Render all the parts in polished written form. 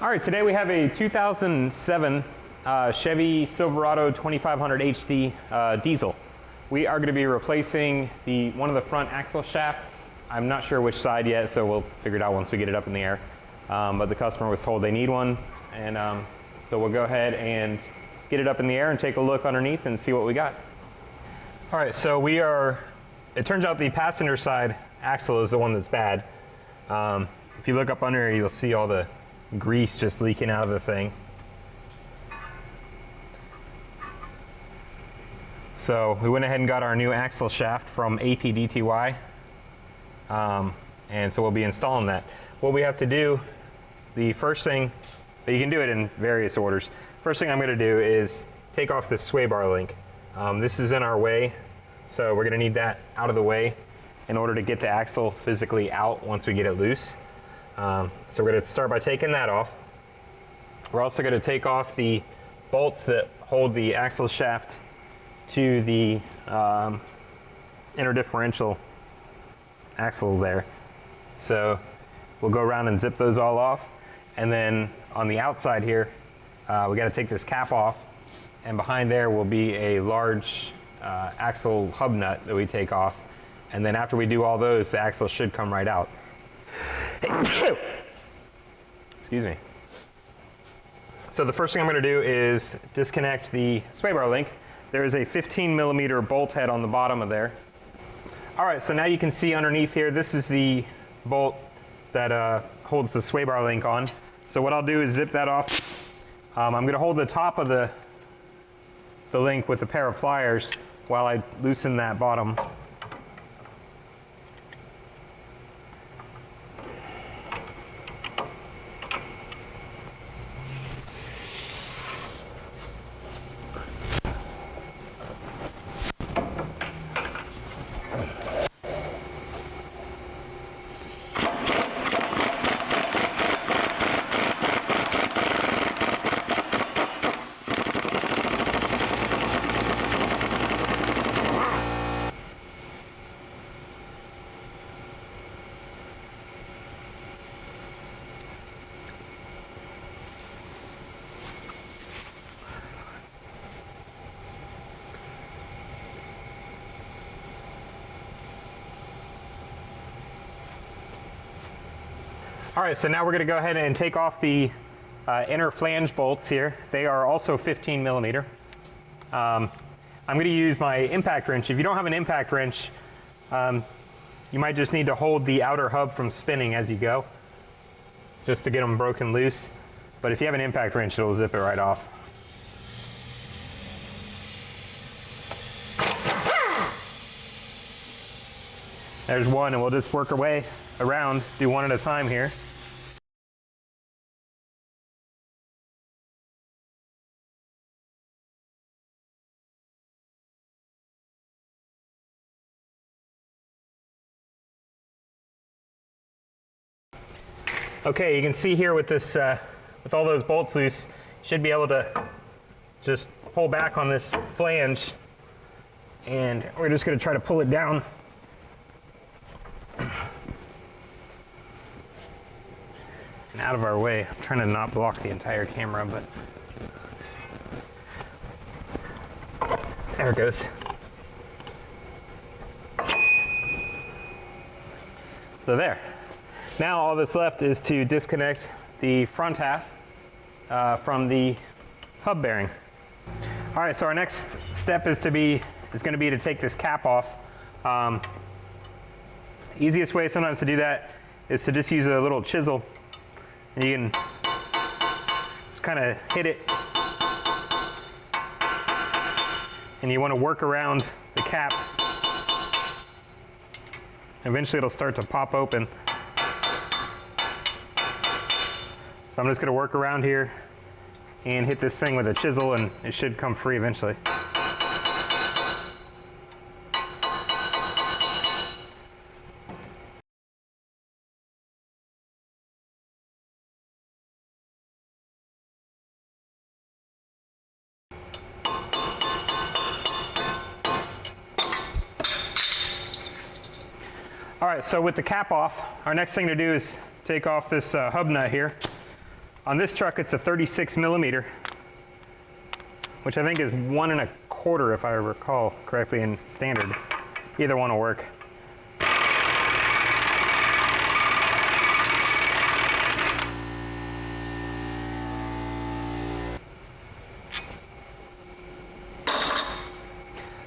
All right, today we have a 2007 Chevy Silverado 2500 HD diesel. We are going to be replacing one of the front axle shafts. I'm not sure which side yet, so we'll figure it out once we get it up in the air. But the customer was told they need one, and so we'll go ahead and get it up in the air and take a look underneath and see what we got. All right, so it turns out the passenger side axle is the one that's bad. If you look up under here, you'll see all the grease just leaking out of the thing. So we went ahead and got our new axle shaft from Apdty, and so we'll be installing that. What we have to do, the first thing, but you can do it in various orders. First thing I'm going to do is take off this sway bar link. This is in our way, so we're going to need that out of the way in order to get the axle physically out once we get it loose. So we're going to start by taking that off. We're also going to take off the bolts that hold the axle shaft to the inner differential axle there. So we'll go around and zip those all off, and then on the outside here we got to take this cap off, and behind there will be a large axle hub nut that we take off, and then after we do all those, the axle should come right out. Excuse me. So the first thing I'm going to do is disconnect the sway bar link. There is a 15mm bolt head on the bottom of there. All right, so now you can see underneath here, this is the bolt that holds the sway bar link on. So what I'll do is zip that off. I'm going to hold the top of the link with a pair of pliers while I loosen that bottom. All right, so now we're going to go ahead and take off the inner flange bolts here. They are also 15mm. I'm going to use my impact wrench. If you don't have an impact wrench, you might just need to hold the outer hub from spinning as you go, just to get them broken loose. But if you have an impact wrench, it'll zip it right off. There's one, and we'll just work our way around, do one at a time here. Okay, you can see here with this, with all those bolts loose, you should be able to just pull back on this flange, and we're just going to try to pull it down. And out of our way. I'm trying to not block the entire camera, but there it goes. So there. Now all that's left is to disconnect the front half from the hub bearing. All right, so our next step is going to be to take this cap off. Easiest way sometimes to do that is to just use a little chisel, and you can just kind of hit it, and you want to work around the cap. Eventually it'll start to pop open. So I'm just going to work around here and hit this thing with a chisel, and it should come free eventually. All right, so with the cap off, our next thing to do is take off this hub nut here. On this truck, it's a 36 millimeter, which I think is 1.25 if I recall correctly in standard. Either one will work.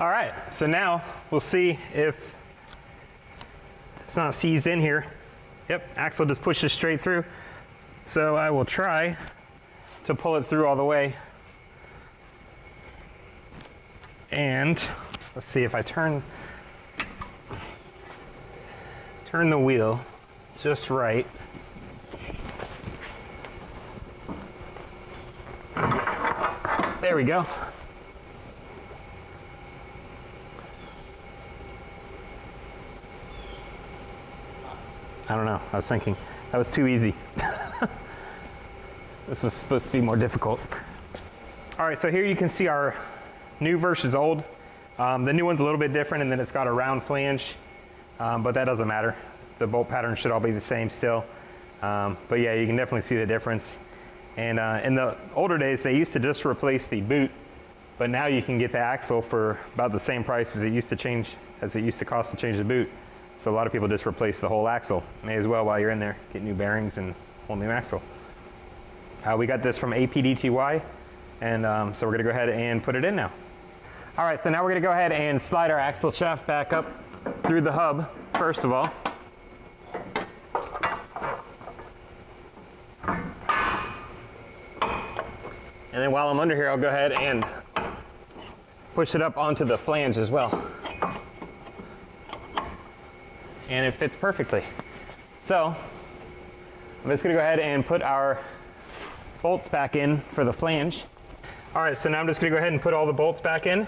All right, so now we'll see if it's not seized in here. Yep, axle just pushes straight through. So I will try to pull it through all the way. And let's see if I turn the wheel just right. There we go. I don't know, I was thinking that was too easy. This was supposed to be more difficult. All right, so here you can see our new versus old. The new one's a little bit different, and then it's got a round flange, but that doesn't matter. The bolt pattern should all be the same still. But yeah, you can definitely see the difference. And in the older days, they used to just replace the boot, but now you can get the axle for about the same price as it used to cost to change the boot. So a lot of people just replace the whole axle. May as well, while you're in there, get new bearings and whole new axle. We got this from Apdty, and so we're gonna go ahead and put it in now. All right, so now we're gonna go ahead and slide our axle shaft back up through the hub, first of all. And then while I'm under here, I'll go ahead and push it up onto the flange as well. And it fits perfectly. So I'm just gonna go ahead and put our bolts back in for the flange. All right, so now I'm just gonna go ahead and put all the bolts back in.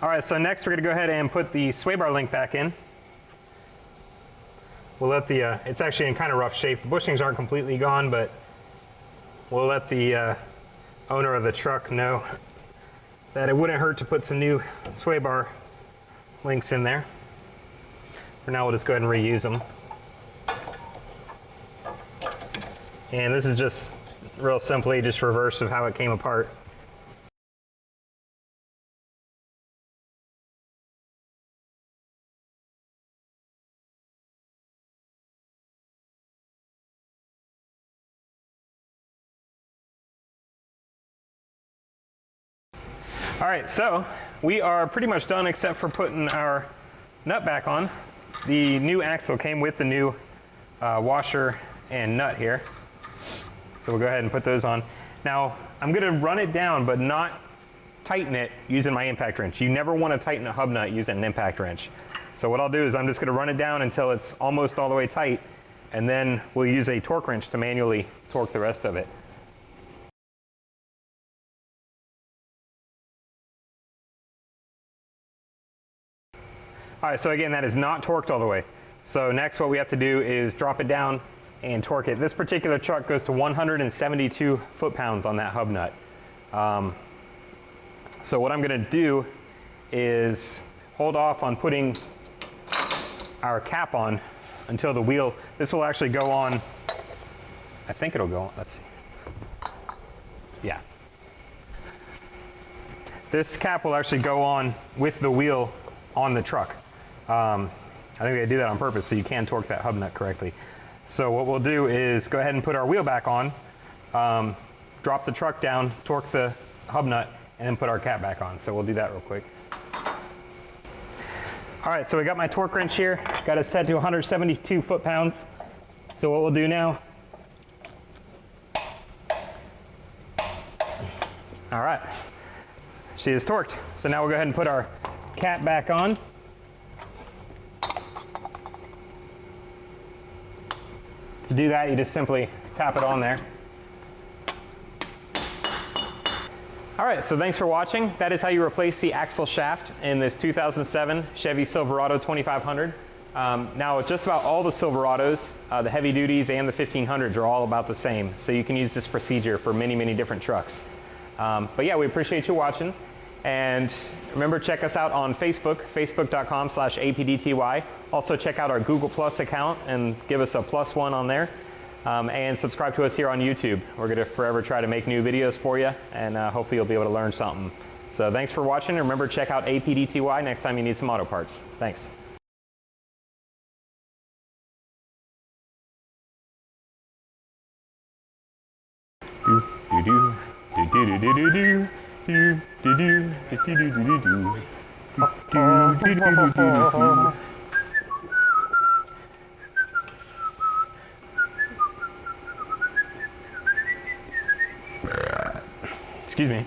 All right, so next we're gonna go ahead and put the sway bar link back in. We'll let the, it's actually in kind of rough shape. The bushings aren't completely gone, but we'll let the owner of the truck know that it wouldn't hurt to put some new sway bar links in there. For now, we'll just go ahead and reuse them. And this is just real simply just reverse of how it came apart. All right, so we are pretty much done except for putting our nut back on. The new axle came with the new washer and nut here. So we'll go ahead and put those on. Now, I'm gonna run it down, but not tighten it using my impact wrench. You never wanna tighten a hub nut using an impact wrench. So what I'll do is I'm just gonna run it down until it's almost all the way tight, and then we'll use a torque wrench to manually torque the rest of it. All right, so again, that is not torqued all the way. So next what we have to do is drop it down and torque it. This particular truck goes to 172 foot-pounds on that hub nut. So what I'm gonna do is hold off on putting our cap on until the wheel, this will actually go on, I think it'll go on, let's see. Yeah. This cap will actually go on with the wheel on the truck. I think they do that on purpose so you can torque that hub nut correctly. So what we'll do is go ahead and put our wheel back on, drop the truck down, torque the hub nut, and then put our cap back on. So we'll do that real quick. All right, so we got my torque wrench here, got it set to 172 foot-pounds. So what we'll do now, all right, she is torqued. So now we'll go ahead and put our cap back on. To do that, you just simply tap it on there. All right, so thanks for watching. That is how you replace the axle shaft in this 2007 Chevy Silverado 2500. Now, just about all the Silverados, the heavy duties and the 1500s are all about the same. So you can use this procedure for many, many different trucks. But yeah, we appreciate you watching. And remember, check us out on Facebook, facebook.com/apdty. Also check out our Google Plus account and give us a +1 on there. And subscribe to us here on YouTube. We're going to forever try to make new videos for you, and hopefully you'll be able to learn something. So thanks for watching. Remember, check out Apdty next time you need some auto parts. Thanks. Excuse me.